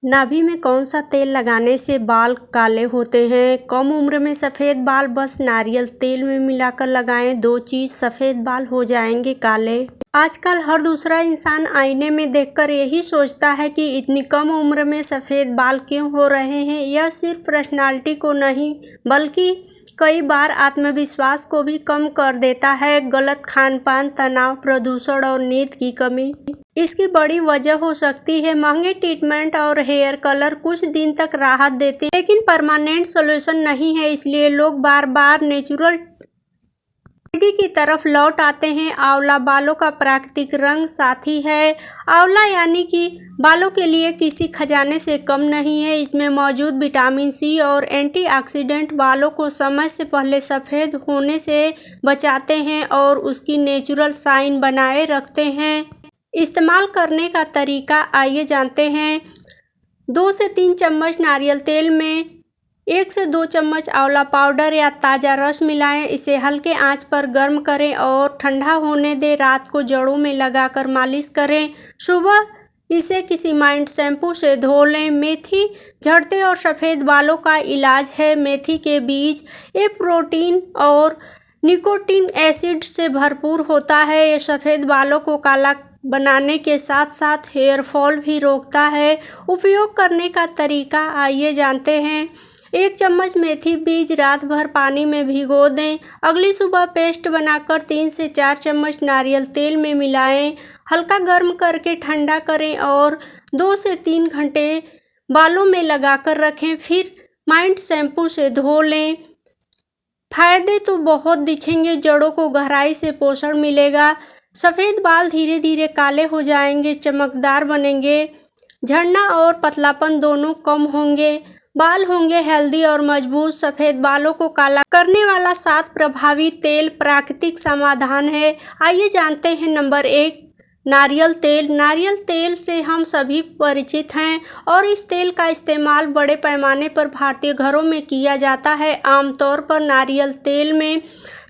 नाभि में कौन सा तेल लगाने से बाल काले होते हैं? कम उम्र में सफ़ेद बाल बस नारियल तेल में मिलाकर लगाएं, 2 चीज़ सफ़ेद बाल हो जाएंगे काले। आजकल हर दूसरा इंसान आईने में देखकर यही सोचता है कि इतनी कम उम्र में सफ़ेद बाल क्यों हो रहे हैं। यह सिर्फ पर्सनालिटी को नहीं बल्कि कई बार आत्मविश्वास को भी कम कर देता है। गलत खान-पान, तनाव, प्रदूषण और नींद की कमी इसकी बड़ी वजह हो सकती है। महंगे ट्रीटमेंट और हेयर कलर कुछ दिन तक राहत देते हैं, लेकिन परमानेंट सॉल्यूशन नहीं है। इसलिए लोग बार बार नेचुरल रेमेडी की तरफ लौट आते हैं। आंवला बालों का प्राकृतिक रंग साथी है। आंवला यानी कि बालों के लिए किसी खजाने से कम नहीं है। इसमें मौजूद विटामिन सी और एंटीऑक्सीडेंट बालों को समय से पहले सफ़ेद होने से बचाते हैं और उसकी नेचुरल शाइन बनाए रखते हैं। इस्तेमाल करने का तरीका आइए जानते हैं। 2 से 3 चम्मच नारियल तेल में 1 से 2 चम्मच आंवला पाउडर या ताज़ा रस मिलाएं। इसे हल्के आंच पर गर्म करें और ठंडा होने दें। रात को जड़ों में लगाकर मालिश करें। सुबह इसे किसी माइल्ड शैम्पू से धो लें। मेथी झड़ते और सफ़ेद बालों का इलाज है। मेथी के बीज ये प्रोटीन और निकोटिन एसिड से भरपूर होता है। ये सफ़ेद बालों को काला बनाने के साथ साथ हेयर फॉल भी रोकता है। उपयोग करने का तरीका आइए जानते हैं। 1 चम्मच मेथी बीज रात भर पानी में भिगो दें। अगली सुबह पेस्ट बनाकर 3 से 4 चम्मच नारियल तेल में मिलाएं। हल्का गर्म करके ठंडा करें और 2 से 3 घंटे बालों में लगाकर रखें। फिर माइल्ड शैम्पू से धो लें। फायदे तो बहुत दिखेंगे। जड़ों को गहराई से पोषण मिलेगा। सफ़ेद बाल धीरे धीरे काले हो जाएंगे, चमकदार बनेंगे। झड़ना और पतलापन दोनों कम होंगे। बाल होंगे हेल्दी और मजबूत। सफ़ेद बालों को काला करने वाला 7 प्रभावी तेल प्राकृतिक समाधान है। आइए जानते हैं। नंबर 1, नारियल तेल। नारियल तेल से हम सभी परिचित हैं और इस तेल का इस्तेमाल बड़े पैमाने पर भारतीय घरों में किया जाता है। आमतौर पर नारियल तेल में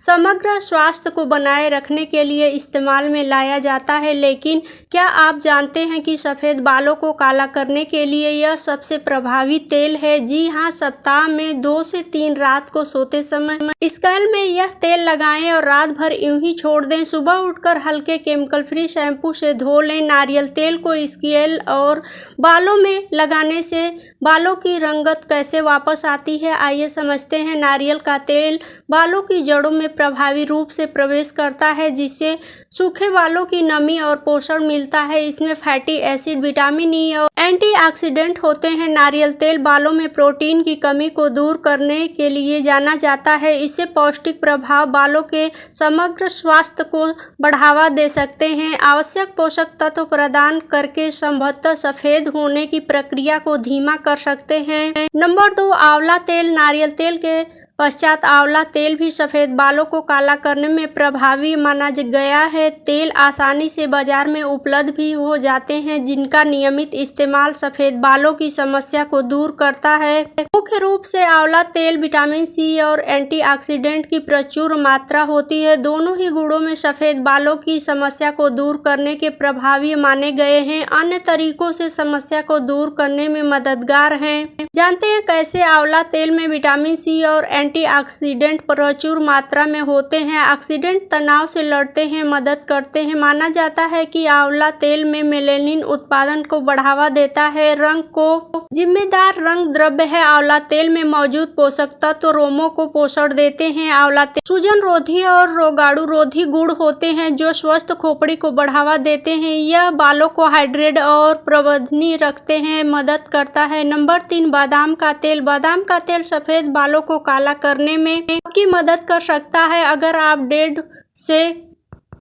समग्र स्वास्थ्य को बनाए रखने के लिए इस्तेमाल में लाया जाता है, लेकिन क्या आप जानते हैं कि सफ़ेद बालों को काला करने के लिए यह सबसे प्रभावी तेल है? जी हाँ, सप्ताह में 2 से 3 रात को सोते समय स्कैल्प में यह तेल लगाएं और रात भर यूं ही छोड़ दें। सुबह उठकर हल्के केमिकल फ्री शैम्पू से धो लें। नारियल तेल को स्कैल्प और बालों में लगाने से बालों की रंगत कैसे वापस आती है, आइए समझते हैं। नारियल का तेल बालों की जड़ों में प्रभावी रूप से प्रवेश करता है, जिससे सूखे बालों की नमी और पोषण मिलता है। इसमें फैटी एसिड, विटामिन ई और एंटीऑक्सीडेंट होते हैं। नारियल तेल बालों में प्रोटीन की कमी को दूर करने के लिए जाना जाता है। इससे पौष्टिक प्रभाव बालों के समग्र स्वास्थ्य को बढ़ावा दे सकते हैं। आवश्यक पोषक तत्व प्रदान करके संभवतः सफ़ेद होने की प्रक्रिया को धीमा कर सकते हैं। नंबर 2, आंवला तेल। नारियल तेल के पश्चात आंवला तेल भी सफ़ेद बालों को काला करने में प्रभावी माना गया है। तेल आसानी से बाजार में उपलब्ध भी हो जाते हैं, जिनका नियमित इस्तेमाल सफ़ेद बालों की समस्या को दूर करता है। मुख्य रूप से आंवला तेल विटामिन सी और एंटीऑक्सीडेंट की प्रचुर मात्रा होती है। दोनों ही गुणों में सफ़ेद बालों की समस्या को दूर करने के प्रभावी माने गए हैं। अन्य तरीकों से समस्या को दूर करने में मददगार हैं। जानते हैं कैसे? आंवला तेल में विटामिन सी और एंटीऑक्सीडेंट प्रचुर मात्रा में होते हैं। ऑक्सीडेंट तनाव से लड़ते हैं, मदद करते हैं। माना जाता है कि आंवला तेल में मेलानिन उत्पादन को बढ़ावा देता है। रंग को जिम्मेदार रंग द्रव्य है। आंवला तेल में मौजूद पोषक तत्व रोमों को पोषण देते हैं। आंवला तेल सूजन रोधी और रोगाणु रोधी गुण होते हैं, जो स्वस्थ खोपड़ी को बढ़ावा देते हैं। यह बालों को हाइड्रेट और प्रबंधनीय रखते हैं, मदद करता है। नंबर 3, बादाम का तेल। बादाम का तेल सफ़ेद बालों को काला करने में आपकी मदद कर सकता है। अगर आप 1.5 से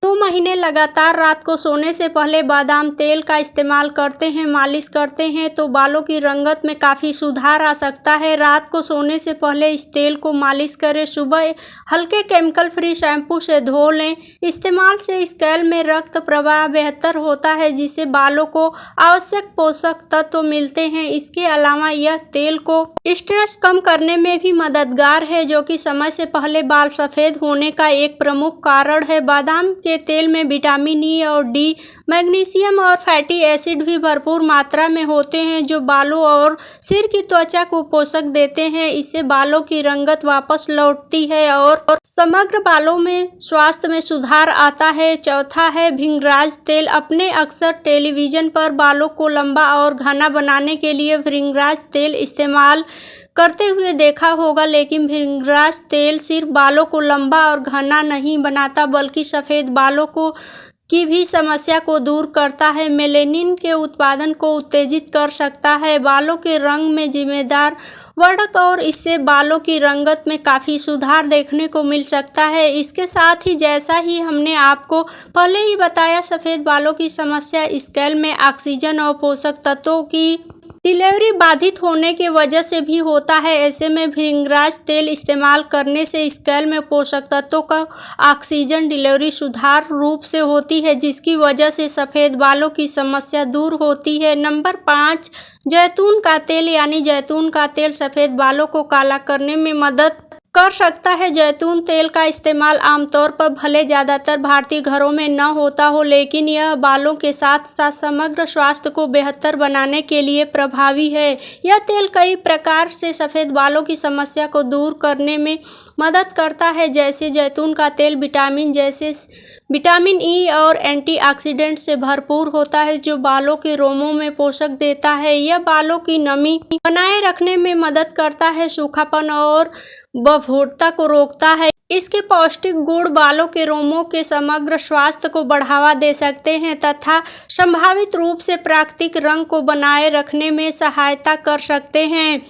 2 महीने लगातार रात को सोने से पहले बादाम तेल का इस्तेमाल करते हैं, मालिश करते हैं, तो बालों की रंगत में काफ़ी सुधार आ सकता है। रात को सोने से पहले इस तेल को मालिश करें। सुबह हल्के केमिकल फ्री शैम्पू से धो लें। इस्तेमाल से स्कैल्प में रक्त प्रवाह बेहतर होता है, जिससे बालों को आवश्यक पोषक तत्व मिलते हैं। इसके अलावा यह तेल को स्ट्रेस कम करने में भी मददगार है, जो कि समय से पहले बाल सफ़ेद होने का एक प्रमुख कारण है। बादाम के के तेल में विटामिन ई और डी, मैग्नीशियम और फैटी एसिड भी भरपूर मात्रा में होते हैं जो बालों और सिर की त्वचा को पोषक देते हैं। इससे बालों की रंगत वापस लौटती है और समग्र बालों में स्वास्थ्य में सुधार आता है। चौथा है भृंगराज तेल। अपने अक्सर टेलीविजन पर बालों को लंबा और घना बनाने के लिए भृंगराज तेल इस्तेमाल करते हुए देखा होगा, लेकिन भृंगराज तेल सिर्फ बालों को लंबा और घना नहीं बनाता बल्कि सफ़ेद बालों की भी समस्या को दूर करता है। मेलेनिन के उत्पादन को उत्तेजित कर सकता है, बालों के रंग में जिम्मेदार बढ़त और इससे बालों की रंगत में काफ़ी सुधार देखने को मिल सकता है। इसके साथ ही जैसा ही हमने आपको पहले ही बताया, सफ़ेद बालों की समस्या स्कैल्प में ऑक्सीजन और पोषक तत्वों की डिलीवरी बाधित होने की वजह से भी होता है। ऐसे में भृंगराज तेल इस्तेमाल करने से स्कैल्प में पोषक तत्वों का ऑक्सीजन डिलीवरी सुधार रूप से होती है, जिसकी वजह से सफ़ेद बालों की समस्या दूर होती है। नंबर 5, जैतून का तेल। यानी जैतून का तेल सफ़ेद बालों को काला करने में मदद कर सकता है। जैतून तेल का इस्तेमाल आमतौर पर भले ज़्यादातर भारतीय घरों में न होता हो, लेकिन यह बालों के साथ साथ समग्र स्वास्थ्य को बेहतर बनाने के लिए प्रभावी है। यह तेल कई प्रकार से सफ़ेद बालों की समस्या को दूर करने में मदद करता है। जैसे जैतून का तेल विटामिन ई और एंटीऑक्सीडेंट से भरपूर होता है, जो बालों के रोमों में पोषक देता है। यह बालों की नमी बनाए रखने में मदद करता है, सूखापन और बभोरता को रोकता है। इसके पौष्टिक गुण बालों के रोमों के समग्र स्वास्थ्य को बढ़ावा दे सकते हैं तथा संभावित रूप से प्राकृतिक रंग को बनाए रखने में सहायता कर सकते हैं।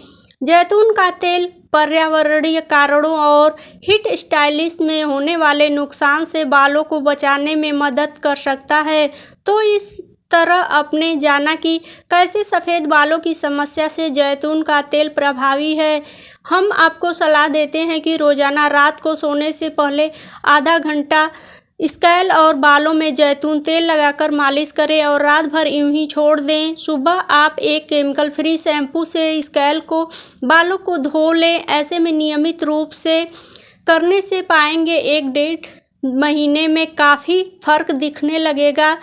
जैतून का तेल पर्यावरणीय कारणों और हीट स्टाइलिश में होने वाले नुकसान से बालों को बचाने में मदद कर सकता है। तो इस तरह आपने जाना कि कैसे सफ़ेद बालों की समस्या से जैतून का तेल प्रभावी है। हम आपको सलाह देते हैं कि रोज़ाना रात को सोने से पहले आधा घंटा स्कैल्प और बालों में जैतून तेल लगाकर मालिश करें और रात भर यूं ही छोड़ दें। सुबह आप एक केमिकल फ्री शैम्पू से स्कैल्प को बालों को धो लें। ऐसे में नियमित रूप से करने से पाएंगे 1-1.5 महीने में काफ़ी फर्क दिखने लगेगा।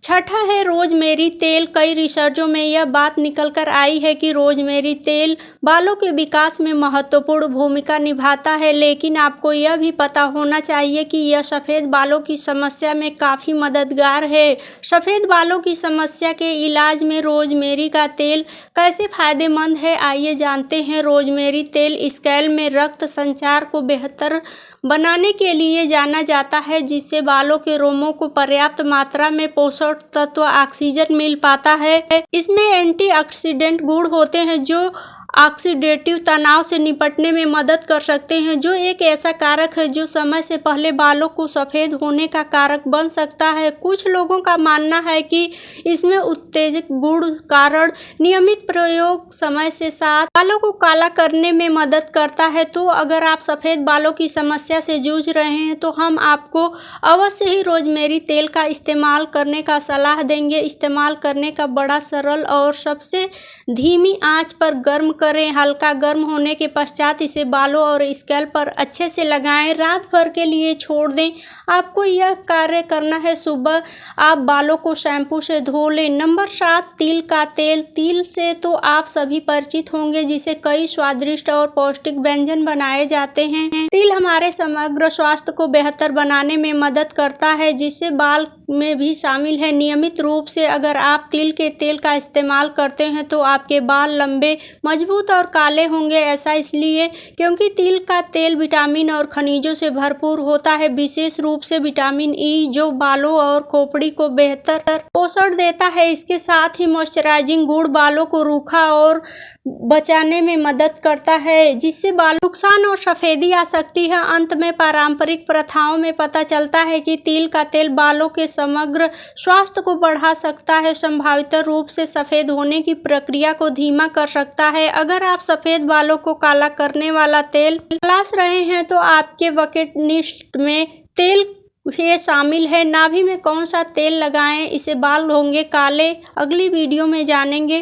छठा है रोजमेरी तेल। कई रिसर्चों में यह बात निकल कर आई है कि रोजमेरी तेल बालों के विकास में महत्वपूर्ण भूमिका निभाता है, लेकिन आपको यह भी पता होना चाहिए कि यह सफ़ेद बालों की समस्या में काफ़ी मददगार है। सफ़ेद बालों की समस्या के इलाज में रोजमेरी का तेल कैसे फ़ायदेमंद है, आइए जानते हैं। रोजमेरी तेल स्कैल्प में रक्त संचार को बेहतर बनाने के लिए जाना जाता है, जिससे बालों के रोमों को पर्याप्त मात्रा में पोषक तत्व ऑक्सीजन मिल पाता है। इसमें एंटीऑक्सीडेंट गुण होते हैं जो ऑक्सीडेटिव तनाव से निपटने में मदद कर सकते हैं, जो एक ऐसा कारक है जो समय से पहले बालों को सफ़ेद होने का कारक बन सकता है। कुछ लोगों का मानना है कि इसमें उत्तेजक गुण कारण नियमित प्रयोग समय के साथ बालों को काला करने में मदद करता है। तो अगर आप सफ़ेद बालों की समस्या से जूझ रहे हैं तो हम आपको अवश्य ही रोजमेरी तेल का इस्तेमाल करने का सलाह देंगे। इस्तेमाल करने का बड़ा सरल और सबसे धीमी आंच पर गर्म करें। हल्का गर्म होने के पश्चात इसे बालों और स्कैल्प पर अच्छे से लगाएं। रात भर के लिए छोड़ दें। आपको यह कार्य करना है। सुबह आप बालों को शैम्पू से धो लें। नंबर 7, तिल का तेल। तिल से तो आप सभी परिचित होंगे, जिसे कई स्वादिष्ट और पौष्टिक व्यंजन बनाए जाते हैं। तिल हमारे समग्र स्वास्थ्य को बेहतर बनाने में मदद करता है, जिससे बाल में भी शामिल है। नियमित रूप से अगर आप तिल के तेल का इस्तेमाल करते हैं तो आपके बाल लंबे, मजबूत और काले होंगे। ऐसा इसलिए क्योंकि तिल का तेल विटामिन और खनिजों से भरपूर होता है, विशेष रूप से विटामिन ई, जो बालों और खोपड़ी को बेहतर पोषण देता है। इसके साथ ही मॉइस्चराइजिंग गुण बालों को रूखा और बचाने में मदद करता है, जिससे बाल नुकसान और सफ़ेदी आ सकती है। अंत में पारंपरिक प्रथाओं में पता चलता है कि तिल का तेल बालों के समग्र स्वास्थ्य को बढ़ा सकता है, संभावित रूप से सफ़ेद होने की प्रक्रिया को धीमा कर सकता है। अगर आप सफ़ेद बालों को काला करने वाला तेल तलाश रहे हैं तो आपके बकेट लिस्ट में तेल ये शामिल है। नाभि में कौन सा तेल लगाएं, इससे बाल होंगे काले, अगली वीडियो में जानेंगे।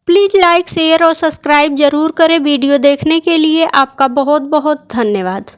प्लीज़ लाइक, शेयर और सब्सक्राइब जरूर करें। वीडियो देखने के लिए आपका बहुत बहुत धन्यवाद।